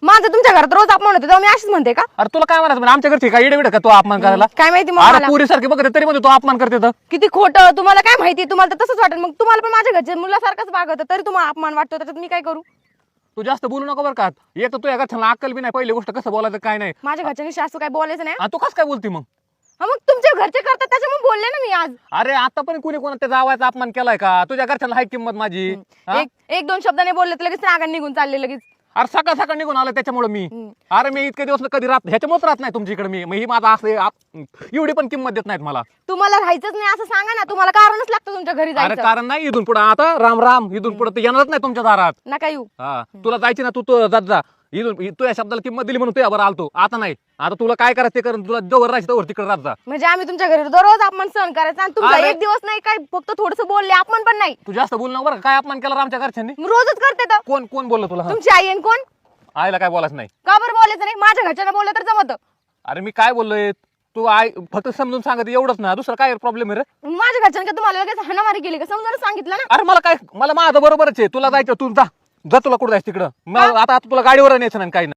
माझं तुमच्या घरात रोज अपमान होते तेव्हा मी अशीच म्हणते का? अरे तुला काय म्हणायचं आमच्या घरची काय इडे का तो अपमान करायला? काय माहिती मग अरे मला. पुरी सारखे बघते तरी मध्ये तो अपमान करते तर. किती खोटं, तुम्हाला काय माहिती, तुम्हाला तर तसंच वाटेल. मग तुम्हाला पण माझ्या घरचे मुलासारखंच वागत तरी तुम्हाला अपमान वाटतो, त्याच्यात मी काय करू? तू जास्त बोलू नको बरं का. एक तर तुझ्या घरच्यांना अक्कल बी नाही, पहिली गोष्ट कसं बोलायचं काय नाही. माझ्या घरच्यांनी शास्त्र काय बोलायचं नाही. आणि तू कसं काय बोलती मग? हा, मग तुमच्या घरचे करतात त्याच्यामुळे बोलले ना मी आज. अरे आता पण कुणी कोणा त्याचा आवाज अपमान केलाय का? तुझ्या घरच्यांना हाय किंमत माझी. हा? एक दोन शब्दाने बोलले तर लगेच रागाने निघून चालले लगेच. अरे सकाळ सकाळ निघून आलं त्याच्यामुळे मी. अरे मी इतके दिवस कधी राहत ह्याच्यामुळेच राहत नाही तुमच्या इकडे मी. मग ही माझा असं एवढी पण किंमत देत नाहीत मला. तुम्हाला राहायचंच नाही असं सांगा ना, तुम्हाला कारणच लागतं तुमच्या घरी अरे जायचं. कारण नाही इथून पुढे आता राम राम इथून पुढे ते येणारच नाही तुमच्या दारात. नका येऊ. हा तुला जायची ना तू जात जा इथून. तू या शब्दाला किंमत दिली म्हणून तू यावर आलतो. आता नाही, आता तुला काय करायचं ते कर. तुला जवळ राहायचं तवर तिकडे राहत जा. म्हणजे आम्ही तुमच्या घरी दररोज अपमान सहन करायचा आणि तुमचा अरे. एक दिवस नाही, काय फक्त थोडस बोलले, अपमान पण नाही. तू जास्त बोल ना बरं का. काय अपमान केला रे आमच्या घरच्यांनी? मी रोजच करते तर. कोण कोण बोललं तुला? हा? तुमची आई आणि कोण? आईला काय बोलायचं नाही. का बरं बोलायचं नाही? माझ्या घरच्यांना बोललं तर जमत. अरे मी काय बोललोय? तू आई फक्त समजून सांगत एवढंच ना, दुसरं काय प्रॉब्लेम आहे रे? माझ्या घरच्यांनी तुम्हाला लगेच हाणामारी केली का? समजावून सांगितलं ना. अरे मला काय, मला माझं बरोबरच आहे. तुला जायचं तू जा तुला कुठं जायचं तिकडं. आता तुला गाडीवर न्यायचं नाही काही नाही.